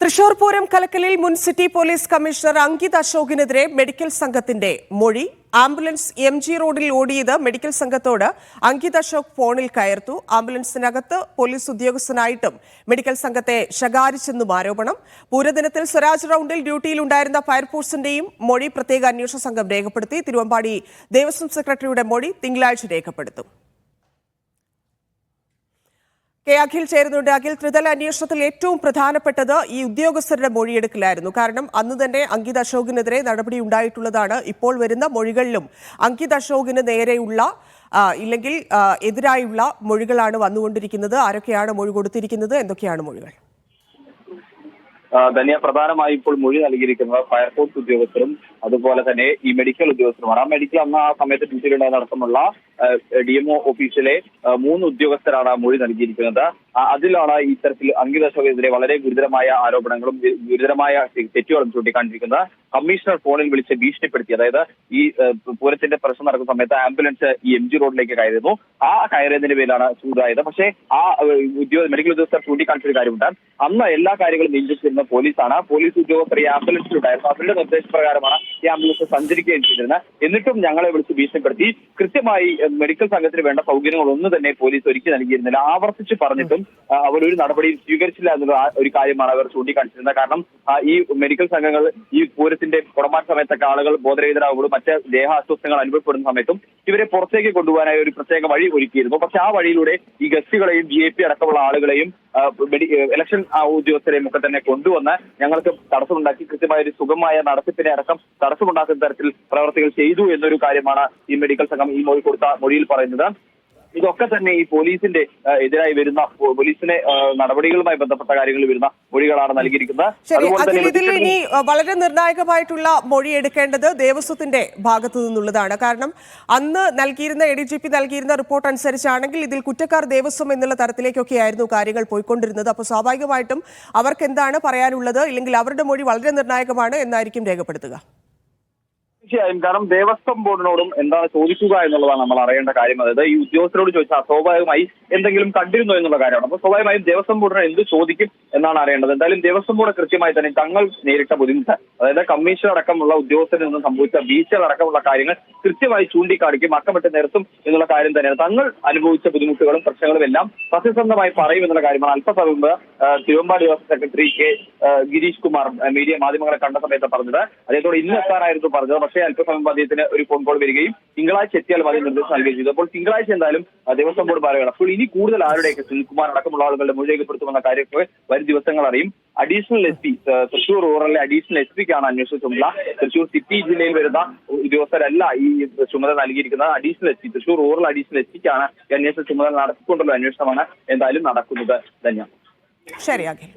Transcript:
തൃശൂർ പൂരം കലക്കലിൽ മുൻ city police commissioner Ankit അശോകിനെതിരെ മെഡിക്കൽ സംഘത്തിന്റെ മൊഴി. ആംബുലൻസ് MG റോഡിൽ ഓടിയത് മെഡിക്കൽ സംഘത്തോട് അങ്കിത് അശോക് ഫോണിൽ കയർത്തു. ആംബുലൻസിനകത്ത് പോലീസ് ഉദ്യോഗസ്ഥനായിട്ടും മെഡിക്കൽ സംഘത്തെ ശകാരിച്ചെന്നും ആരോപണം. പൂരദിനത്തിൽ സ്വരാജ് റൌണ്ടിൽ ഡ്യൂട്ടിയിലുണ്ടായിരുന്ന ഫയർഫോഴ്സിന്റെയും മൊഴി പ്രത്യേക അന്വേഷണ സംഘം രേഖപ്പെടുത്തി. തിരുവമ്പാടി ദേവസ്വം സെക്രട്ടറിയുടെ മൊഴി തിങ്കളാഴ്ച രേഖപ്പെടുത്തും. അഖിൽ ചേരുന്നുണ്ട്. അഖിൽ, ത്രിതല അന്വേഷണത്തിൽ ഏറ്റവും പ്രധാനപ്പെട്ടത് ഈ ഉദ്യോഗസ്ഥരുടെ മൊഴിയെടുക്കലായിരുന്നു. കാരണം അന്ന് തന്നെ അങ്കിത് അശോകിനെതിരെ നടപടി ഉണ്ടായിട്ടുള്ളതാണ്. ഇപ്പോൾ വരുന്ന മൊഴികളിലും അങ്കിത് അശോകിന് നേരെയുള്ള ഇല്ലെങ്കിൽ എതിരായുള്ള മൊഴികളാണ് വന്നുകൊണ്ടിരിക്കുന്നത്. ആരൊക്കെയാണ് മൊഴി കൊടുത്തിരിക്കുന്നത്, എന്തൊക്കെയാണ് മൊഴികൾ? ധന്യ, പ്രധാനമായി ഇപ്പോൾ മൊഴി നൽകിയിരിക്കുന്നത് ഫയർഫോഴ്സ് ഉദ്യോഗസ്ഥരും അതുപോലെ തന്നെ ഈ മെഡിക്കൽ ഉദ്യോഗസ്ഥരുമാണ്. ആ മെഡിക്കൽ അന്ന് ആ സമയത്ത് ഡ്യൂട്ടിയിലുണ്ടായ അടക്കമുള്ള DMO ഓഫീസിലെ 3 ഉദ്യോഗസ്ഥരാണ് മൊഴി നൽകിയിരിക്കുന്നത്. അതിലാണ് ഇത്തരത്തിൽ അങ്കിത് അശോകിനെതിരെ വളരെ ഗുരുതരമായ ആരോപണങ്ങളും ഗുരുതരമായ തെറ്റുകളും ചൂണ്ടിക്കാണിച്ചിരിക്കുന്നത്. കമ്മീഷണർ ഫോണിൽ വിളിച്ച് ഭീഷണിപ്പെടുത്തി, അതായത് ഈ പൂരത്തിന്റെ പ്രശ്നം നടക്കുന്ന സമയത്ത് ആംബുലൻസ് ഈ MG റോഡിലേക്ക് കയറിയിരുന്നു. ആ കയറിയതിന്റെ പേരിലാണ് ചൂടായത്. പക്ഷേ ആ മെഡിക്കൽ ഉദ്യോഗസ്ഥർ ചൂണ്ടിക്കാണിച്ചൊരു കാര്യമുണ്ട്, അന്ന് എല്ലാ കാര്യങ്ങളും നിയന്ത്രിച്ചിരുന്ന പോലീസാണ്. പോലീസ് ഉദ്യോഗസ്ഥർ ഈ ആംബുലൻസിലുണ്ടായിരുന്നു. അവരുടെ നിർദ്ദേശപ്രകാരമാണ് ഈ ആംബുലൻസ് സഞ്ചരിക്കുകയും ചെയ്തിരുന്നത്. എന്നിട്ടും ഞങ്ങളെ വിളിച്ച് ഭീഷണിപ്പെടുത്തി. കൃത്യമായി മെഡിക്കൽ സംഘത്തിന് വേണ്ട സൗകര്യങ്ങളൊന്നും തന്നെ പോലീസ് ഒരുക്കി നൽകിയിരുന്നില്ല. ആവർത്തിച്ച് പറഞ്ഞിട്ടും അവരൊരു നടപടിയും സ്വീകരിച്ചില്ല എന്നുള്ള ഒരു കാര്യമാണ് അവർ ചൂണ്ടിക്കാണിച്ചിരുന്നത്. കാരണം ഈ മെഡിക്കൽ സംഘങ്ങൾ ഈ പൂരത്തിന്റെ കുടമാറ്റ സമയത്തൊക്കെ ആളുകൾ ബോധരഹിതരാകുമ്പോഴും മറ്റ് ദേഹാസ്വസ്ഥങ്ങൾ അനുഭവപ്പെടുന്ന സമയത്തും ഇവരെ പുറത്തേക്ക് കൊണ്ടുപോകാനായി ഒരു പ്രത്യേക വഴി ഒരുക്കിയിരുന്നു. പക്ഷെ ആ വഴിയിലൂടെ ഈ ഗസ്റ്റുകളെയും VIP അടക്കമുള്ള ആളുകളെയും ഇലക്ഷൻ ഉദ്യോഗസ്ഥരെയും ഒക്കെ തന്നെ കൊണ്ടുവന്ന് ഞങ്ങൾക്ക് തടസ്സമുണ്ടാക്കി കൃത്യമായ ഒരു സുഗമമായ നടത്തിപ്പിനെ അടക്കം തടസ്സമുണ്ടാക്കുന്ന തരത്തിൽ പ്രവർത്തികൾ ചെയ്തു എന്നൊരു കാര്യമാണ് ഈ മെഡിക്കൽ സംഘം ഈ മൊഴി കൊടുത്ത മൊഴിയിൽ പറയുന്നത്. ഇതൊക്കെ തന്നെ ഈ പോലീസിന്റെ എതിരായി വരുന്ന പോലീസിനെ നടപടികളുമായി ബന്ധപ്പെട്ട കാര്യങ്ങളിൽ വരുന്ന മൊഴികളാണ് നൽകിയിരിക്കുന്നത്. ഇതിൽ ഇനി വളരെ നിർണായകമായിട്ടുള്ള മൊഴി എടുക്കേണ്ടത് ദേവസ്വത്തിന്റെ ഭാഗത്തു നിന്നുള്ളതാണ്. കാരണം അന്ന് നൽകിയിരുന്ന ADGP നൽകിയിരുന്ന റിപ്പോർട്ട് അനുസരിച്ചാണെങ്കിൽ ഇതിൽ കുറ്റക്കാർ ദേവസ്വം എന്നുള്ള തരത്തിലേക്കൊക്കെയായിരുന്നു കാര്യങ്ങൾ പോയിക്കൊണ്ടിരുന്നത്. അപ്പോൾ സ്വാഭാവികമായിട്ടും അവർക്ക് എന്താണ് പറയാനുള്ളത്, ഇല്ലെങ്കിൽ അവരുടെ മൊഴി വളരെ നിർണായകമാണ് എന്നായിരിക്കും രേഖപ്പെടുത്തുക. തീർച്ചയായും, കാരണം ദേവസ്വം ബോർഡിനോടും എന്താണ് ചോദിക്കുക എന്നുള്ളതാണ് നമ്മൾ അറിയേണ്ട കാര്യം. അതായത് ഈ ഉദ്യോഗസ്ഥരോട് ചോദിച്ചാൽ സ്വാഭാവികമായി എന്തെങ്കിലും കണ്ടിരുന്നോ എന്നുള്ള കാര്യമാണ്. അപ്പോൾ സ്വാഭാവികമായും ദേവസ്വം ബോർഡിനെ എന്ത് ചോദിക്കും എന്നാണ് അറിയേണ്ടത്. എന്തായാലും ദേവസ്വം ബോർഡ് കൃത്യമായി തന്നെ തങ്ങൾ നേരിട്ട ബുദ്ധിമുട്ട്, അതായത് കമ്മീഷൻ അടക്കമുള്ള ഉദ്യോഗസ്ഥരിൽ നിന്ന് സംഭവിച്ച വീഴ്ചകൾ അടക്കമുള്ള കാര്യങ്ങൾ കൃത്യമായി ചൂണ്ടിക്കാണിക്കും, അക്കമിട്ട് നിരത്തും എന്നുള്ള കാര്യം തന്നെയാണ്. തങ്ങൾ അനുഭവിച്ച ബുദ്ധിമുട്ടുകളും പ്രശ്നങ്ങളും എല്ലാം സത്യസന്ധമായി പറയും എന്നുള്ള കാര്യമാണ് അല്പസമയം മുമ്പ് തിരുവമ്പാടി ദേവസ്വം സെക്രട്ടറി ഗിരീഷ് കുമാർ മീഡിയ മാധ്യമങ്ങളെ കണ്ട സമയത്ത് പറഞ്ഞത്. അദ്ദേഹത്തോട് ഇന്ന് എത്താനായിരുന്നു പറഞ്ഞത്. പക്ഷേ അല്പസമയം അദ്ദേഹത്തിന് ഒരു ഫോൺ കോൾ വരികയും തിങ്കളാഴ്ച എത്തിയാൽ മതി നിർദ്ദേശം നൽകുകയും ചെയ്തു. അപ്പോൾ തിങ്കളാഴ്ച എന്തായാലും ദേവസ്വം ബോർഡ് പറയുകയാണ്. അപ്പോൾ ഇനി കൂടുതൽ ആരുടെയൊക്കെ സുനിൽകുമാർ അടക്കമുള്ള ആളുകളുടെ മൊഴി രേഖപ്പെടുത്തുമെന്ന കാര്യമൊക്കെ വരും ദിവസങ്ങൾ അറിയും. അഡീഷണൽ SP തൃശൂർ റൂറലിലെ അഡീഷണൽ SP-ക്കാണ് അന്വേഷണ ചുമതല. തൃശൂർ സിറ്റി ജില്ലയിൽ വരുന്ന ഉദ്യോഗസ്ഥരല്ല ഈ ചുമതല നൽകിയിരിക്കുന്നത്. Additional SP Thrissur rural additional SP-ക്കാണ് ഈ അന്വേഷണ ചുമതല നടത്തിക്കൊണ്ടുള്ള അന്വേഷണമാണ് എന്തായാലും നടക്കുന്നത്. ധന്യ. ശരി അഖിൽ.